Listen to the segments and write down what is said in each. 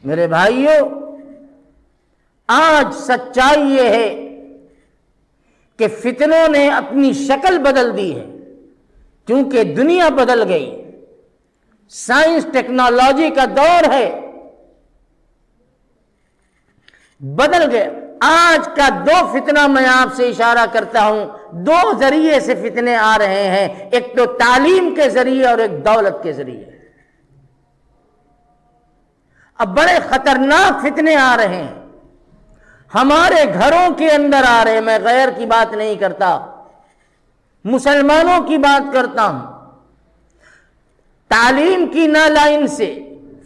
میرے بھائیوں، آج سچائی یہ ہے کہ فتنوں نے اپنی شکل بدل دی ہے، کیونکہ دنیا بدل گئی، سائنس ٹیکنالوجی کا دور ہے، بدل گئے۔ آج کا دو فتنہ میں آپ سے اشارہ کرتا ہوں، دو ذریعے سے فتنے آ رہے ہیں، ایک تو تعلیم کے ذریعے اور ایک دولت کے ذریعے۔ اب بڑے خطرناک فتنے آ رہے ہیں، ہمارے گھروں کے اندر آ رہے ہیں۔ میں غیر کی بات نہیں کرتا، مسلمانوں کی بات کرتا ہوں۔ تعلیم کی نہ لائن سے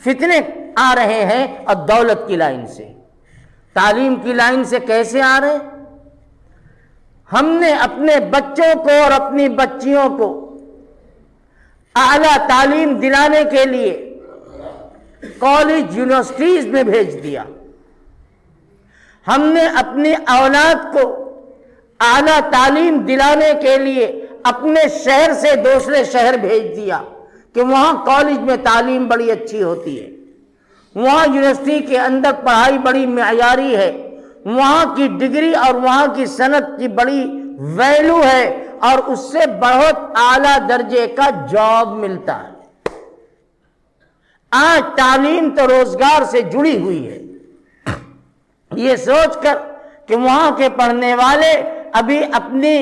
فتنے آ رہے ہیں اور دولت کی لائن سے۔ تعلیم کی لائن سے کیسے آ رہے ہیں؟ ہم نے اپنے بچوں کو اور اپنی بچیوں کو اعلیٰ تعلیم دلانے کے لیے کالج یونیورسٹیز میں بھیج دیا۔ ہم نے اپنی اولاد کو اعلیٰ تعلیم دلانے کے لیے اپنے شہر سے دوسرے شہر بھیج دیا کہ وہاں کالج میں تعلیم بڑی اچھی ہوتی ہے، وہاں یونیورسٹی کے اندر پڑھائی بڑی معیاری ہے، وہاں کی ڈگری اور وہاں کی صنعت کی بڑی ویلیو ہے اور اس سے بہت اعلیٰ درجے کا جاب ملتا ہے۔ آج تعلیم تو روزگار سے جڑی ہوئی ہے، یہ سوچ کر کہ وہاں کے پڑھنے والے ابھی اپنی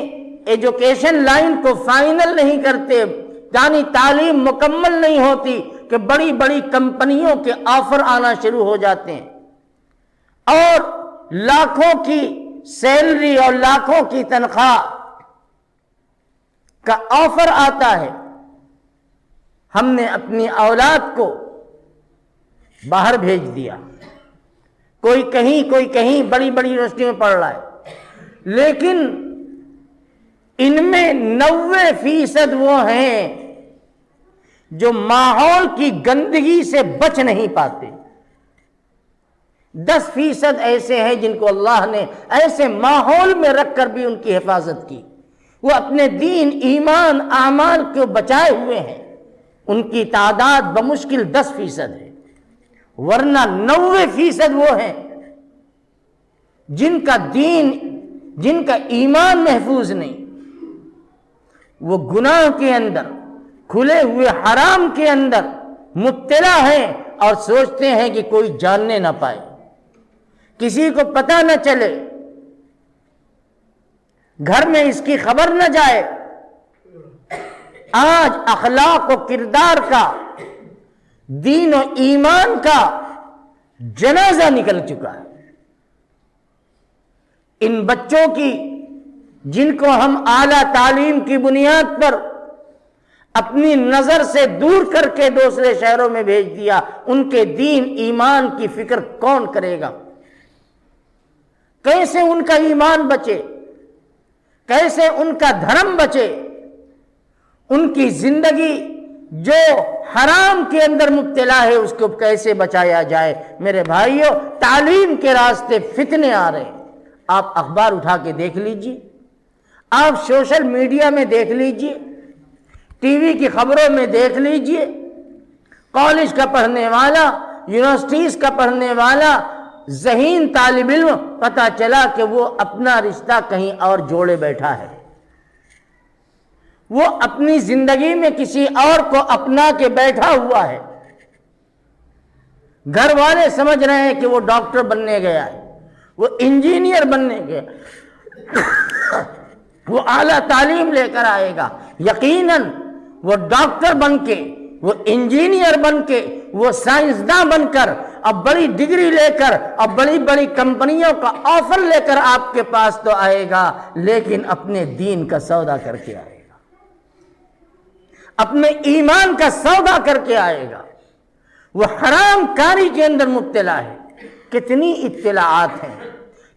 ایجوکیشن لائن کو فائنل نہیں کرتے، یعنی تعلیم مکمل نہیں ہوتی کہ بڑی بڑی کمپنیوں کے آفر آنا شروع ہو جاتے ہیں اور لاکھوں کی سیلری اور لاکھوں کی تنخواہ کا آفر آتا ہے۔ ہم نے اپنی اولاد کو باہر بھیج دیا، کوئی کہیں بڑی بڑی یونیورسٹی میں پڑھ رہا ہے، لیکن ان میں 90% وہ ہیں جو ماحول کی گندگی سے بچ نہیں پاتے، 10% ایسے ہیں جن کو اللہ نے ایسے ماحول میں رکھ کر بھی ان کی حفاظت کی، وہ اپنے دین، ایمان، اعمال کو بچائے ہوئے ہیں، ان کی تعداد بمشکل 10% ہے، ورنہ 90% وہ ہیں جن کا دین، جن کا ایمان محفوظ نہیں، وہ گناہ کے اندر، کھلے ہوئے حرام کے اندر مبتلا ہیں اور سوچتے ہیں کہ کوئی جاننے نہ پائے، کسی کو پتہ نہ چلے، گھر میں اس کی خبر نہ جائے۔ آج اخلاق و کردار کا، دین و ایمان کا جنازہ نکل چکا ہے۔ ان بچوں کی، جن کو ہم اعلیٰ تعلیم کی بنیاد پر اپنی نظر سے دور کر کے دوسرے شہروں میں بھیج دیا، ان کے دین ایمان کی فکر کون کرے گا؟ کیسے ان کا ایمان بچے؟ کیسے ان کا دھرم بچے؟ ان کی زندگی جو حرام کے اندر مبتلا ہے اس کو کیسے بچایا جائے؟ میرے بھائیوں، تعلیم کے راستے فتنے آ رہے ہیں۔ آپ اخبار اٹھا کے دیکھ لیجئے، آپ سوشل میڈیا میں دیکھ لیجئے، ٹی وی کی خبروں میں دیکھ لیجئے، کالج کا پڑھنے والا، یونیورسٹیز کا پڑھنے والا ذہین طالب علم پتہ چلا کہ وہ اپنا رشتہ کہیں اور جوڑے بیٹھا ہے، وہ اپنی زندگی میں کسی اور کو اپنا کے بیٹھا ہوا ہے۔ گھر والے سمجھ رہے ہیں کہ وہ ڈاکٹر بننے گیا ہے، وہ انجینئر بننے گیا، وہ اعلیٰ تعلیم لے کر آئے گا، یقیناً وہ ڈاکٹر بن کے، وہ انجینئر بن کے، وہ سائنسداں بن کر، اب بڑی ڈگری لے کر، اب بڑی بڑی کمپنیوں کا آفر لے کر آپ کے پاس تو آئے گا، لیکن اپنے دین کا سودا کر کے آئے گا، اپنے ایمان کا سودا کر کے آئے گا، وہ حرام کاری کے اندر مبتلا ہے۔ کتنی اطلاعات ہیں،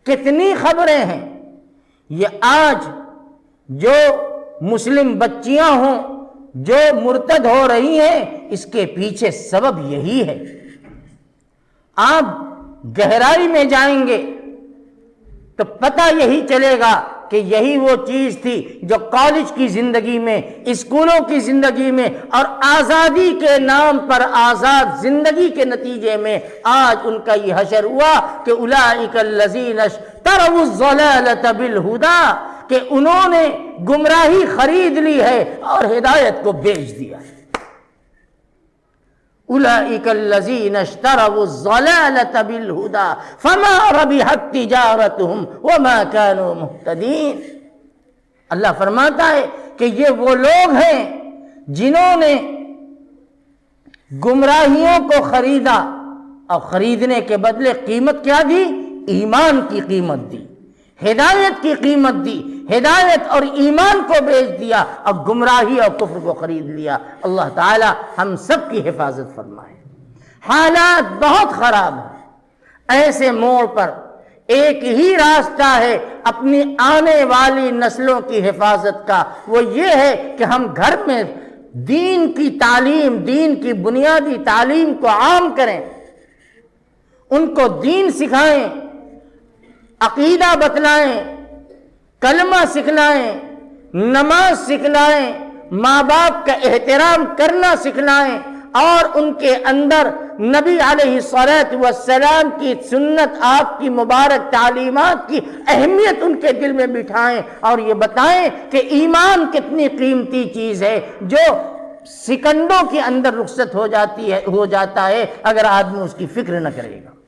کتنی خبریں ہیں۔ یہ آج جو مسلم بچیاں ہوں جو مرتد ہو رہی ہیں، اس کے پیچھے سبب یہی ہے۔ آپ گہرائی میں جائیں گے تو پتہ یہی چلے گا کہ یہی وہ چیز تھی جو کالج کی زندگی میں، اسکولوں کی زندگی میں اور آزادی کے نام پر آزاد زندگی کے نتیجے میں آج ان کا یہ حشر ہوا کہ اولئک الذین اشتروا الضلالۃ بالہدی، کہ انہوں نے گمراہی خرید لی ہے اور ہدایت کو بیچ دیا ہے۔ اولئک الذین اشتروا الضلالۃ بالہدی فما ربحت تجارتہم وما كانوا مہتدین۔ اللہ فرماتا ہے کہ یہ وہ لوگ ہیں جنہوں نے گمراہیوں کو خریدا اور خریدنے کے بدلے قیمت کیا دی؟ ایمان کی قیمت دی، ہدایت کی قیمت دی، ہدایت اور ایمان کو بیچ دیا اور گمراہی اور کفر کو خرید لیا۔ اللہ تعالی ہم سب کی حفاظت فرمائے۔ حالات بہت خراب ہیں۔ ایسے موڑ پر ایک ہی راستہ ہے اپنی آنے والی نسلوں کی حفاظت کا، وہ یہ ہے کہ ہم گھر میں دین کی تعلیم، دین کی بنیادی تعلیم کو عام کریں، ان کو دین سکھائیں، عقیدہ بتلائیں، کلمہ سکھلائیں، نماز سکھلائیں، ماں باپ کا احترام کرنا سکھلائیں، اور ان کے اندر نبی علیہ الصلاۃ والسلام کی سنت، آپ کی مبارک تعلیمات کی اہمیت ان کے دل میں بٹھائیں اور یہ بتائیں کہ ایمان کتنی قیمتی چیز ہے جو سیکنڈوں کے اندر رخصت ہو جاتا ہے اگر آدمی اس کی فکر نہ کرے گا۔